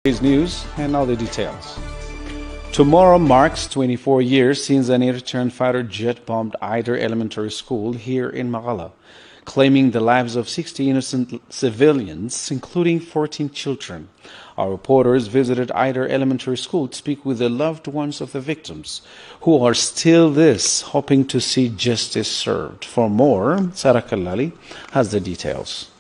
Today's news and all the details. Tomorrow marks 24 years since an Eritrean fighter jet bombed Aider Elementary School here in Magala, claiming the lives of 60 innocent civilians, including 14 children. Our reporters visited Aider Elementary School to speak with the loved ones of the victims, who are still hoping to see justice served. For more, Sarah Kallali has the details.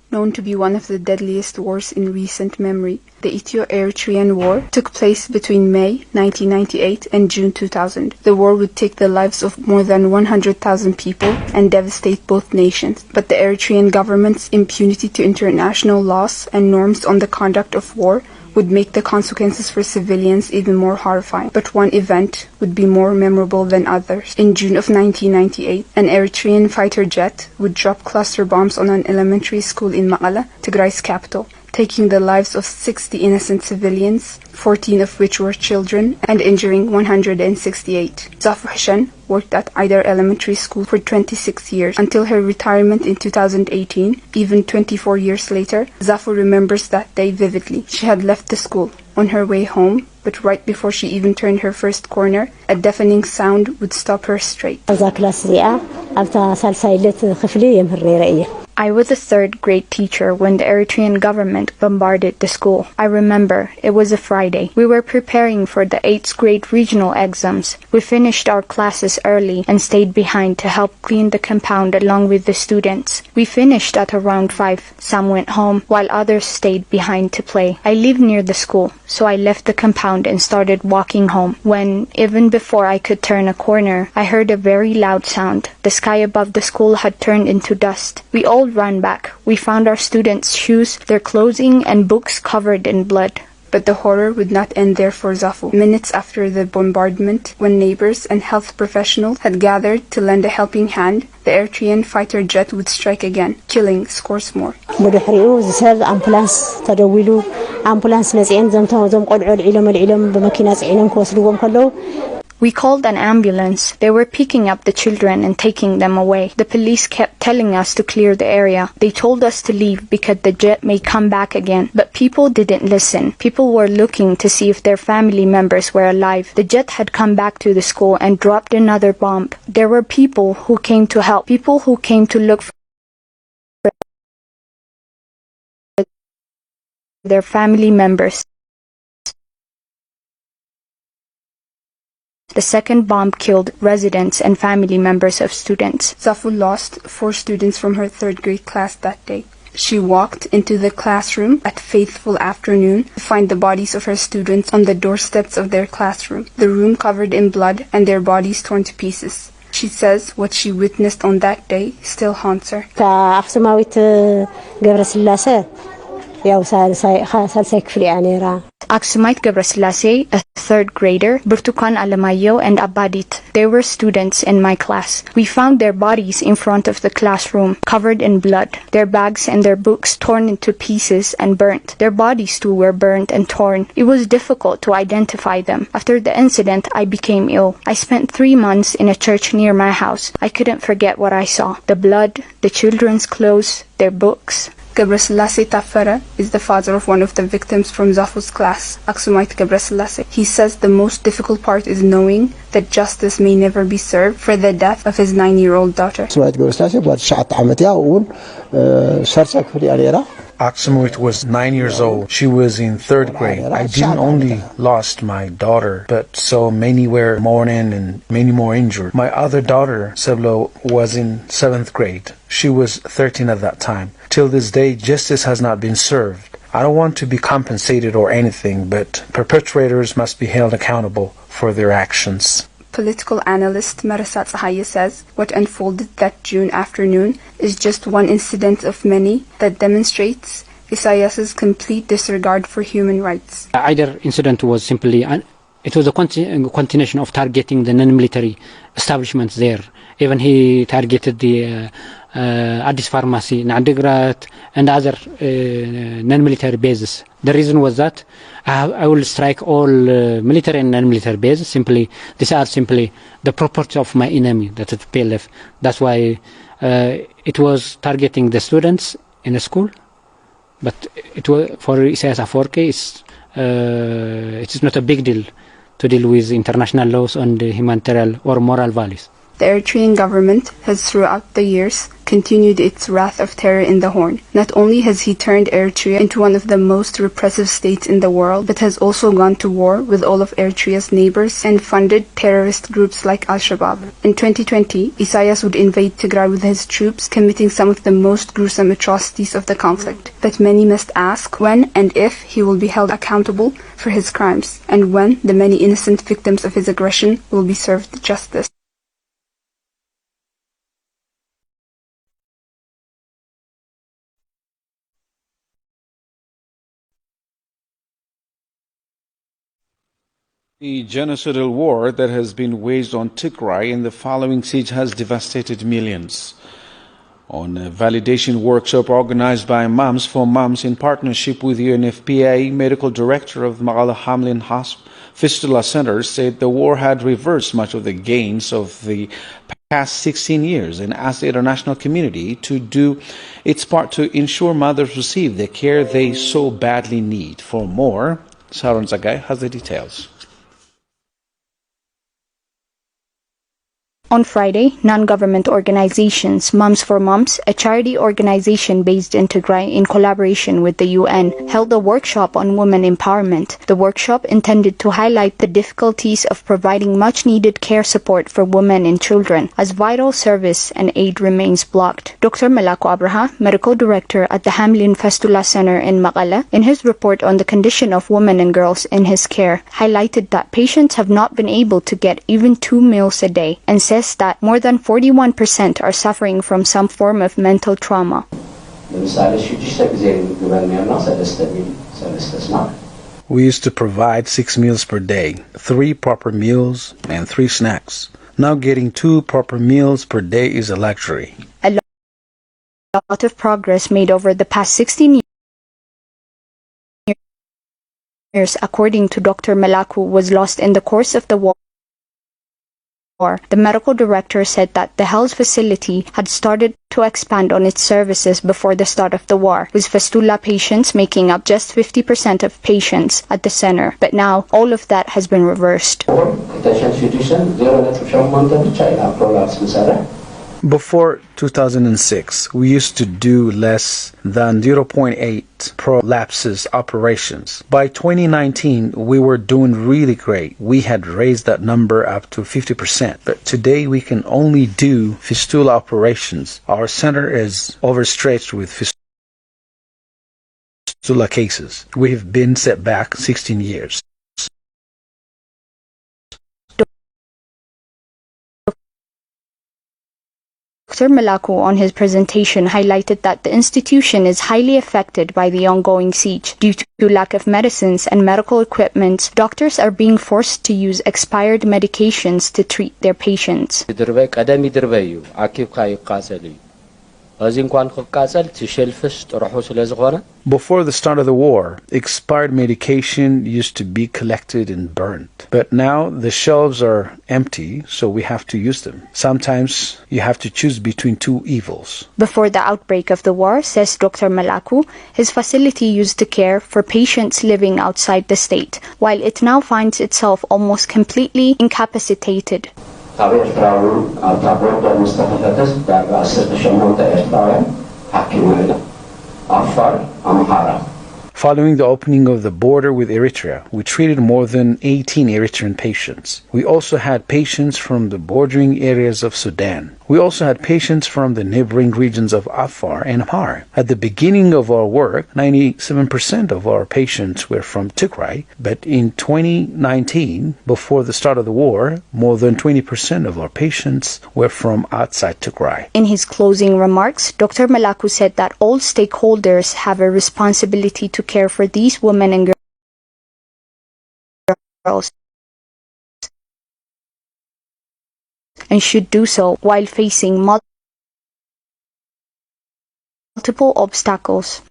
Known to be one of the deadliest wars in recent memory, the Ethio-Eritrean War took place between May 1998 and June 2000. The war would take the lives of more than 100,000 people and devastate both nations. But the Eritrean government's impunity to international laws and norms on the conduct of war would make the consequences for civilians even more horrifying. But one event would be more memorable than others. In June of 1998, an Eritrean fighter jet would drop cluster bombs on an elementary school in Maqala, Tigray's capital, taking the lives of 60 innocent civilians, 14 of which were children, and injuring 168. Zafu Hashan worked at Aider Elementary School for 26 years until her retirement in 2018. Even 24 years later, Zafu remembers that day vividly. She had left the school on her way home, but right before she even turned her first corner, a deafening sound would stop her straight. I was a third grade teacher when the Eritrean government bombarded the school. I remember it was a Friday. We were preparing for the 8th grade regional exams. We finished our classes early and stayed behind to help clean the compound along with the students. We finished at around 5. Some went home while others stayed behind to play. I live near the school, so I left the compound and started walking home. When, even before I could turn a corner, I heard a very loud sound. The sky above the school had turned into dust. We all ran back. We found our students' shoes, their clothing, and books covered in blood. But the horror would not end there for Zafu. Minutes after the bombardment, when neighbors and health professionals had gathered to lend a helping hand, the Eritrean fighter jet would strike again, killing scores more. We called an ambulance. They were picking up the children and taking them away. The police kept telling us to clear the area. They told us to leave because the jet may come back again. But people didn't listen. People were looking to see if their family members were alive. The jet had come back to the school and dropped another bomb. There were people who came to help, people who came to look for their family members. The second bomb killed residents and family members of students. Zafu lost 4 students from her 3rd grade class that day. She walked into the classroom at fateful afternoon to find the bodies of her students on the doorsteps of their classroom, the room covered in blood and their bodies torn to pieces. She says what she witnessed on that day still haunts her. Aksumite Gebrselassie, a 3rd grader, Burtukan Alamayo, and Abadit. They were students in my class. We found their bodies in front of the classroom, covered in blood, their bags and their books torn into pieces and burnt. Their bodies too were burnt and torn. It was difficult to identify them. After the incident, I became ill. I spent 3 months in a church near my house. I couldn't forget what I saw. The blood, the children's clothes, their books. Gebrselassie Tafara is the father of one of the victims from Zafu's class, Aksumite Gebrselassie. He says the most difficult part is knowing that justice may never be served for the death of his 9-year-old daughter. Aksumite was 9 years old. She was in 3rd grade. I didn't only lost my daughter, but so many were mourning and many more injured. My other daughter, Seblo, was in 7th grade. She was 13 at that time. Till this day, justice has not been served. I don't want to be compensated or anything, but perpetrators must be held accountable for their actions. Political analyst Marasa Tsahaye says what unfolded that June afternoon is just one incident of many that demonstrates Isaias's complete disregard for human rights. Either incident was simply it was a continuation of targeting the non-military establishments there. Even he targeted the Addis Pharmacy, Nadigrat, and other non-military bases. The reason was that I will strike all military and non-military bases. Simply, these are simply the property of my enemy, that is PLF. That's why it was targeting the students in a school, but for Isaias Afwerki, it is not a big deal to deal with international laws on the humanitarian or moral values. The Eritrean government has throughout the years continued its wrath of terror in the Horn. Not only has he turned Eritrea into one of the most repressive states in the world, but has also gone to war with all of Eritrea's neighbors and funded terrorist groups like Al-Shabaab. In 2020, Isaias would invade Tigray with his troops, committing some of the most gruesome atrocities of the conflict. But many must ask when and if he will be held accountable for his crimes, and when the many innocent victims of his aggression will be served justice. The genocidal war that has been waged on Tigray in the following siege has devastated millions. On a validation workshop organized by Moms for Moms in partnership with UNFPA, medical director of Magala Hamlin Fistula Center said the war had reversed much of the gains of the past 16 years and asked the international community to do its part to ensure mothers receive the care they so badly need. For more, Sharon Zagai has the details. On Friday, non-government organizations Moms for Moms, a charity organization based in Tigray in collaboration with the UN, held a workshop on women empowerment. The workshop intended to highlight the difficulties of providing much-needed care support for women and children, as vital service and aid remains blocked. Dr. Malako Abraha, medical director at the Hamlin Fistula Center in Makala, in his report on the condition of women and girls in his care, highlighted that patients have not been able to get even 2 meals a day, and said that more than 41% are suffering from some form of mental trauma. We used to provide 6 meals per day, 3 proper meals and 3 snacks. Now getting 2 proper meals per day is a luxury. A lot of progress made over the past 16 years, according to Dr. Malaku, was lost in the course of the war. The medical director said that the health facility had started to expand on its services before the start of the war, with fistula patients making up just 50% of patients at the center. But now, all of that has been reversed. Before 2006, we used to do less than 0.8 prolapses operations. By 2019, we were doing really great. We had raised that number up to 50%. But today, we can only do fistula operations. Our center is overstretched with fistula cases. We have been set back 16 years. Dr. Malaku on his presentation highlighted that the institution is highly affected by the ongoing siege. Due to lack of medicines and medical equipment, doctors are being forced to use expired medications to treat their patients. Before the start of the war, expired medication used to be collected and burned. But now the shelves are empty, so we have to use them. Sometimes you have to choose between 2 evils. Before the outbreak of the war, says Dr. Malaku, his facility used to care for patients living outside the state, while it now finds itself almost completely incapacitated. Following the opening of the border with Eritrea, we treated more than 18 Eritrean patients. We also had patients from the bordering areas of Sudan. We also had patients from the neighboring regions of Afar and Amhara. At the beginning of our work, 97% of our patients were from Tigray, but in 2019, before the start of the war, more than 20% of our patients were from outside Tigray. In his closing remarks, Dr. Malaku said that all stakeholders have a responsibility to care for these women and girls, and should do so while facing multiple obstacles.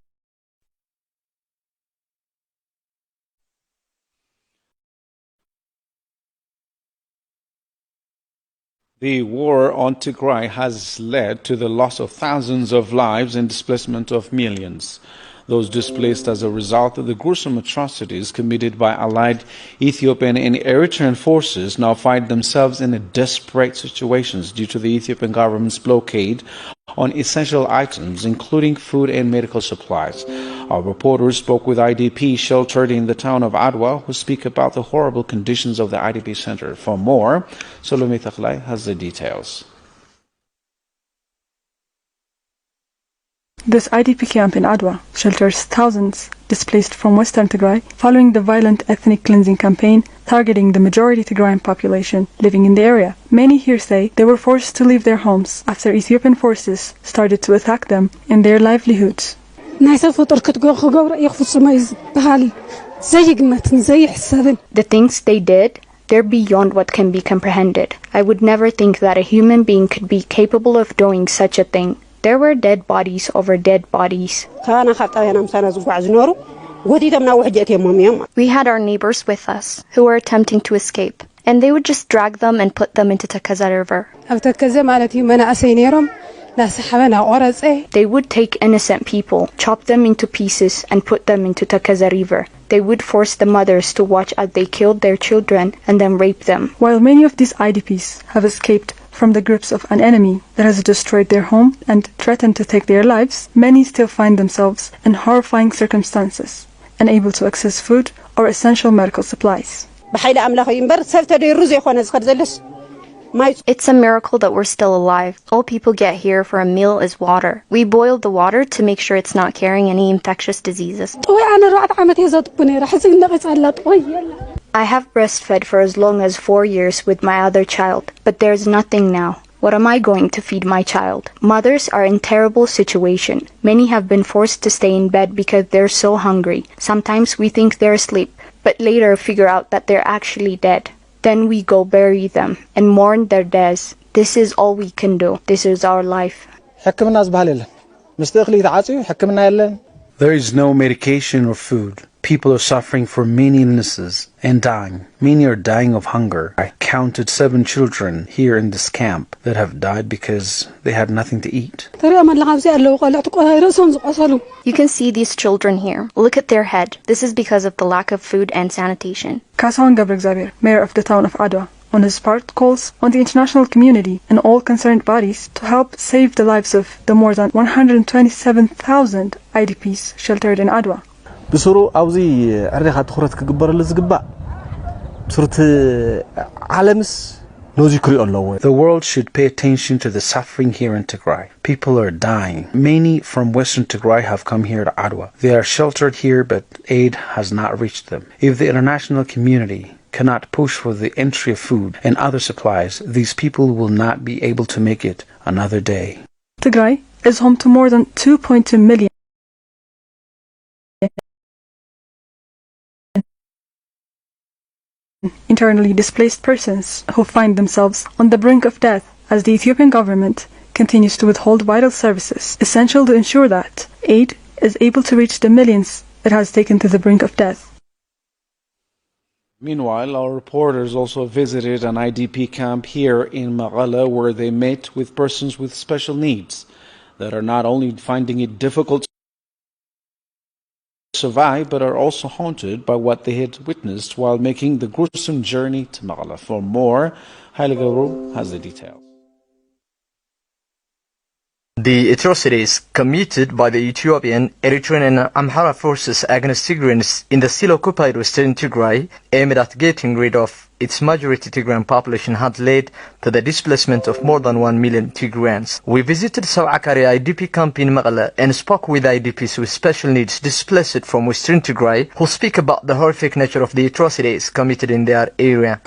The war on Tigray has led to the loss of thousands of lives and displacement of millions. Those displaced as a result of the gruesome atrocities committed by allied Ethiopian and Eritrean forces now find themselves in a desperate situations due to the Ethiopian government's blockade on essential items, including food and medical supplies. Our reporters spoke with IDP sheltered in the town of Adwa, who speak about the horrible conditions of the IDP center. For more, Salome Taghlai has the details. This IDP camp in Adwa shelters thousands displaced from Western Tigray following the violent ethnic cleansing campaign targeting the majority Tigrayan population living in the area. Many here say they were forced to leave their homes after Ethiopian forces started to attack them and their livelihoods. The things they did, they're beyond what can be comprehended. I would never think that a human being could be capable of doing such a thing. There were dead bodies over dead bodies. We had our neighbors with us who were attempting to escape, and they would just drag them and put them into Takaza River. They would take innocent people, chop them into pieces, and put them into Takaza River. They would force the mothers to watch as they killed their children and then rape them. While many of these IDPs have escaped from the grips of an enemy that has destroyed their home and threatened to take their lives, many still find themselves in horrifying circumstances, unable to access food or essential medical supplies. It's a miracle that we're still alive. All people get here for a meal is water. We boil the water to make sure it's not carrying any infectious diseases. I have breastfed for as long as 4 years with my other child, but there's nothing now. What am I going to feed my child? Mothers are in terrible situation. Many have been forced to stay in bed because they're so hungry. Sometimes we think they're asleep, but later figure out that they're actually dead. Then we go bury them and mourn their deaths. This is all we can do. This is our life. There is no medication or food. People are suffering from many illnesses and dying. Many are dying of hunger. I counted 7 children here in this camp that have died because they had nothing to eat. You can see these children here. Look at their head. This is because of the lack of food and sanitation. Kasawan Gabrek, mayor of the town of Adwa, on his part calls on the international community and all concerned bodies to help save the lives of the more than 127,000 IDPs sheltered in Adwa. بسرو أوزي أريخ تخرج كجبر الزجباء بسرت عالمس نوزيكري الله. The world should pay attention to the suffering here in Tigray. People are dying. Many from Western Tigray have come here to Adwa. They are sheltered here, but aid has not reached them. If the international community cannot push for the entry of food and other supplies, these people will not be able to make it another day. Tigray is home to more than 2.2 million internally displaced persons who find themselves on the brink of death as the Ethiopian government continues to withhold vital services essential to ensure that aid is able to reach the millions it has taken to the brink of death. Meanwhile, our reporters also visited an IDP camp here in Maghala where they met with persons with special needs that are not only finding it difficult to survive, but are also haunted by what they had witnessed while making the gruesome journey to Maghala. For more, Haile Gabru has the details. The atrocities committed by the Ethiopian, Eritrean and Amhara forces against Tigrayans in the still occupied Western Tigray, aimed at getting rid of its majority Tigrayan population, had led to the displacement of more than 1 million Tigrayans. We visited Sawakari IDP camp in Maghala and spoke with IDPs with special needs displaced from Western Tigray, who speak about the horrific nature of the atrocities committed in their area.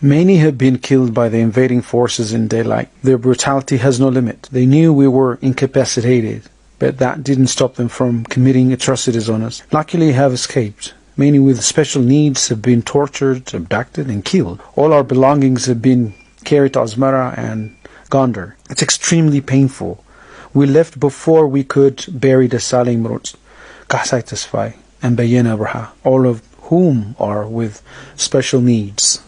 Many have been killed by the invading forces in daylight. Their brutality has no limit. They knew we were incapacitated, but that didn't stop them from committing atrocities on us. Luckily, have escaped. Many with special needs have been tortured, abducted, and killed. All our belongings have been carried to Asmara and Gondar. It's extremely painful. We left before we could bury the Saling Mrut, Kasai Tasfai, and Bayena Braha, all of whom are with special needs.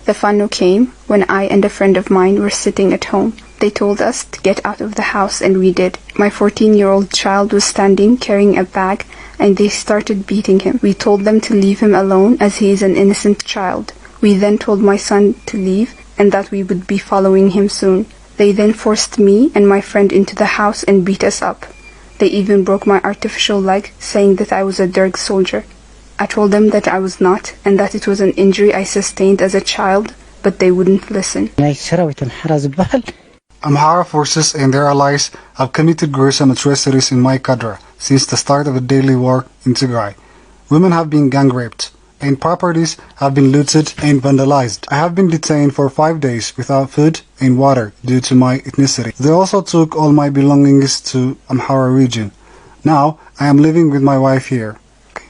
The Fano came when I and a friend of mine were sitting at home. They told us to get out of the house and we did. My 14-year-old child was standing carrying a bag and they started beating him. We told them to leave him alone as he is an innocent child. We then told my son to leave and that we would be following him soon. They then forced me and my friend into the house and beat us up. They even broke my artificial leg, saying that I was a Derg soldier. I told them that I was not and that it was an injury I sustained as a child, but they wouldn't listen. Amhara forces and their allies have committed gruesome atrocities in my cadre since the start of the daily war in Tigray. Women have been gang raped, and properties have been looted and vandalized. I have been detained for 5 days without food and water due to my ethnicity. They also took all my belongings to Amhara region. Now I am living with my wife here.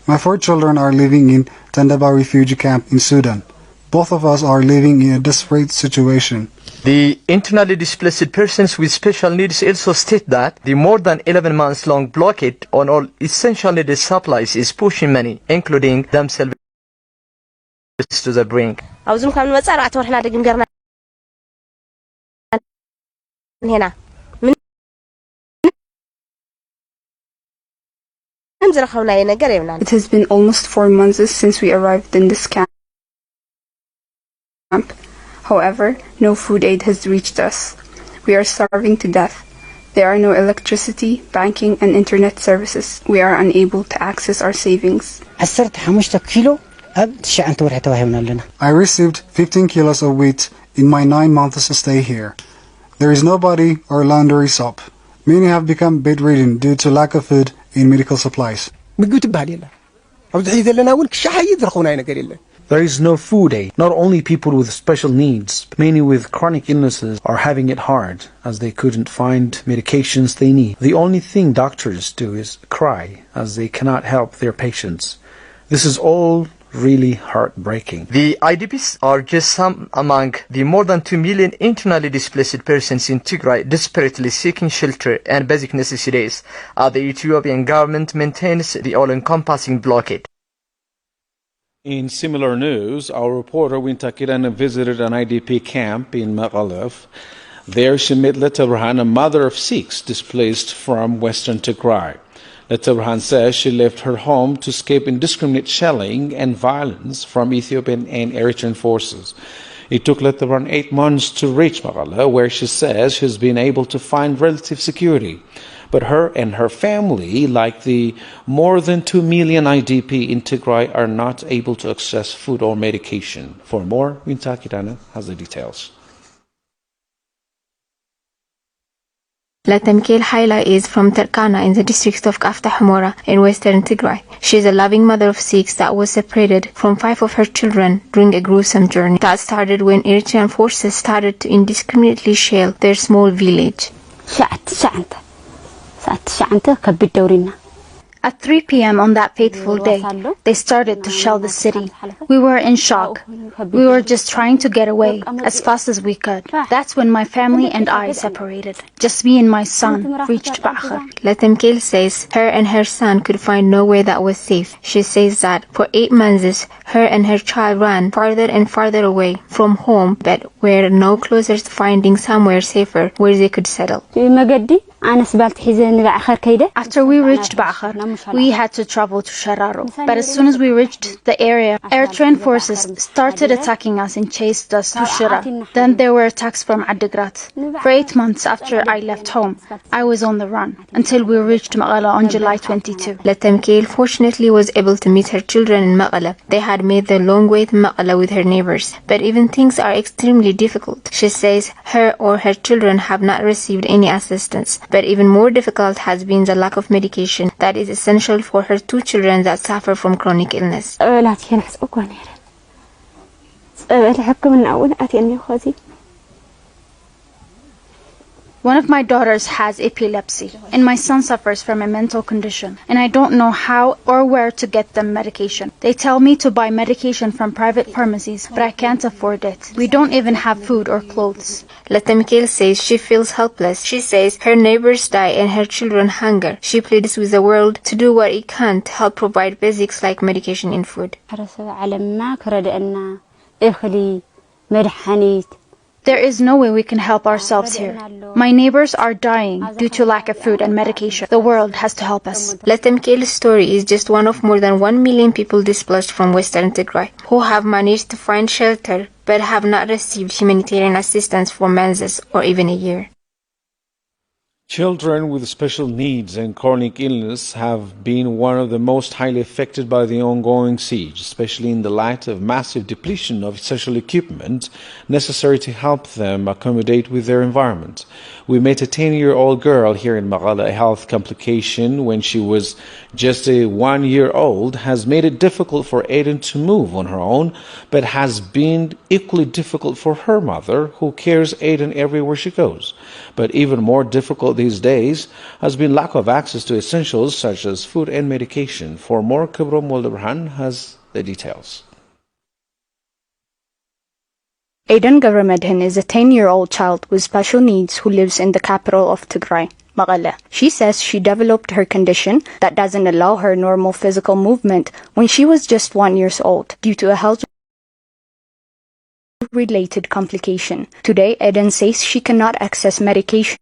My 4 children are living in Tandaba refugee camp in Sudan. Both of us are living in a desperate situation. The internally displaced persons with special needs also state that the more than 11 months long blockade on all essential needed supplies is pushing many, including themselves, to the brink. It has been almost 4 months since we arrived in this camp. However, no food aid has reached us. We are starving to death. There are no electricity, banking, and internet services. We are unable to access our savings. I received 15 kilos of wheat in my 9 months stay here. There is no body or laundry soap. Many have become bedridden due to lack of food and medical supplies. There is no food aid. Not only people with special needs, many with chronic illnesses are having it hard as they couldn't find medications they need. The only thing doctors do is cry as they cannot help their patients. This is all really heartbreaking. The IDPs are just some among the more than 2 million internally displaced persons in Tigray desperately seeking shelter and basic necessities as the Ethiopian government maintains the all-encompassing blockade. In similar news, our reporter Winta Kirana visited an IDP camp in Magalev. There she met Leta Burhan, a mother of 6 displaced from western Tigray. Leta Burhan says she left her home to escape indiscriminate shelling and violence from Ethiopian and Eritrean forces. It took Leta Burhan 8 months to reach Magalev, where she says she's been able to find relative security. But her and her family, like the more than 2 million IDP in Tigray, are not able to access food or medication. For more, Winta Kirana has the details. Latamkel Haila is from Turkana in the district of Kafta Humora in western Tigray. She is a loving mother of 6 that was separated from 5 of her children during a gruesome journey that started when Eritrean forces started to indiscriminately shell their small village. At 3 p.m. on that fateful day, they started to shell the city. We were in shock. We were just trying to get away as fast as we could. That's when my family and I separated. Just me and my son reached Ba'akhir. Latamkel says her and her son could find nowhere that was safe. She says that for 8 months, her and her child ran farther and farther away from home, but were no closer to finding somewhere safer where they could settle. After we reached Ba'akhir, we had to travel to Shararo. But as soon as we reached the area, Eritrean forces started attacking us and chased us to Shira. Then there were attacks from Adigrat. For 8 months after I left home, I was on the run until we reached Magala on July 22. Latamkel fortunately was able to meet her children in Magala. They had made the long way to Magala with her neighbors. But even things are extremely difficult. She says her or her children have not received any assistance. But even more difficult has been the lack of medication that is essential for her 2 children that suffer from chronic illness. One of my daughters has epilepsy, and my son suffers from a mental condition, and I don't know how or where to get them medication. They tell me to buy medication from private pharmacies, but I can't afford it. We don't even have food or clothes. Leta Mikhail says she feels helpless. She says her neighbors die and her children hunger. She pleads with the world to do what it can to help provide basics like medication and food. There is no way we can help ourselves here. My neighbors are dying due to lack of food and medication. The world has to help us. Leta Mikhail's story is just one of more than 1 million people displaced from Western Tigray who have managed to find shelter but have not received humanitarian assistance for months or even a year. Children with special needs and chronic illness have been one of the most highly affected by the ongoing siege, especially in the light of massive depletion of essential equipment necessary to help them accommodate with their environment. We met a 10-year-old girl here in Maghala. A health complication when she was just a 1-year-old has made it difficult for Aiden to move on her own, but has been equally difficult for her mother, who carries Aiden everywhere she goes. But even more difficult these days has been lack of access to essentials such as food and medication. For more, Kibrom Moldabrahan has the details. Aiden Garamedhin is a 10-year-old child with special needs who lives in the capital of Tigray, Maghala. She says she developed her condition that doesn't allow her normal physical movement when she was just 1 year old due to a health-related complication. Today, Aiden says she cannot access medication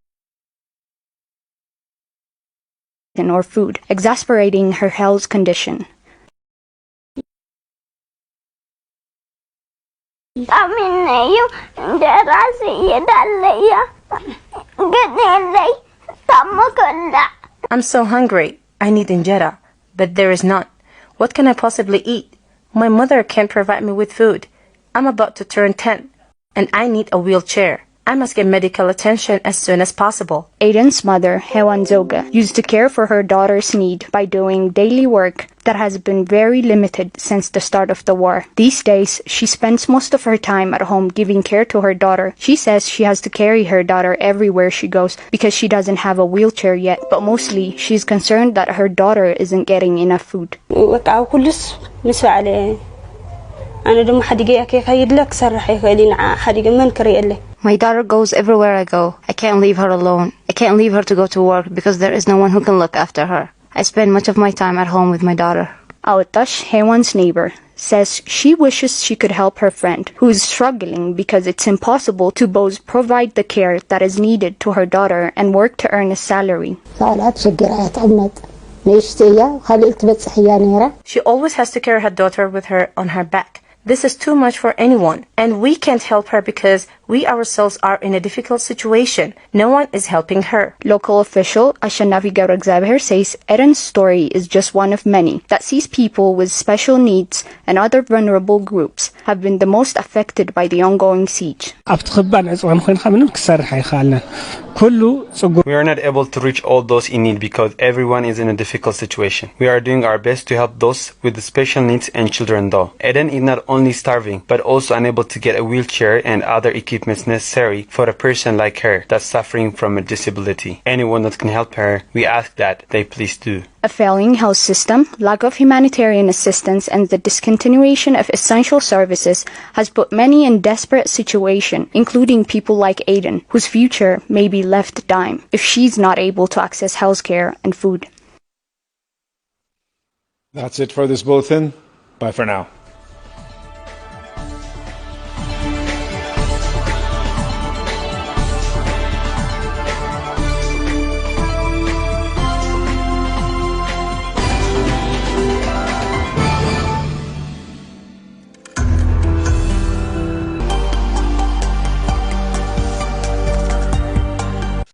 or food, exacerbating her health condition. I'm so hungry. I need injera, but there is none. What can I possibly eat? My mother can't provide me with food. I'm about to turn 10, and I need a wheelchair. I must get medical attention as soon as possible. Aiden's mother, Hewan Zoga, used to care for her daughter's need by doing daily work that has been very limited since the start of the war. These days, she spends most of her time at home giving care to her daughter. She says she has to carry her daughter everywhere she goes because she doesn't have a wheelchair yet, but mostly she's concerned that her daughter isn't getting enough food. My daughter goes everywhere I go. I can't leave her alone. I can't leave her to go to work because there is no one who can look after her. I spend much of my time at home with my daughter. Awatash, Hewan's neighbor, says she wishes she could help her friend, who is struggling because it's impossible to both provide the care that is needed to her daughter and work to earn a salary. She always has to carry her daughter with her on her back. This is too much for anyone, and we can't help her because we ourselves are in a difficult situation. No one is helping her. Local official Ashanavi Garagzabher says Aiden's story is just one of many that sees people with special needs and other vulnerable groups have been the most affected by the ongoing siege. We are not able to reach all those in need because everyone is in a difficult situation. We are doing our best to help those with the special needs and children though. Aiden is not only starving, but also unable to get a wheelchair and other equipment necessary for a person like her that's suffering from a disability. Anyone that can help her, we ask that they please do. A failing health system, lack of humanitarian assistance, and the discontinuation of essential services has put many in desperate situation, including people like Aiden, whose future may be left dim if she's not able to access healthcare and food. That's it for this bulletin. Bye for now.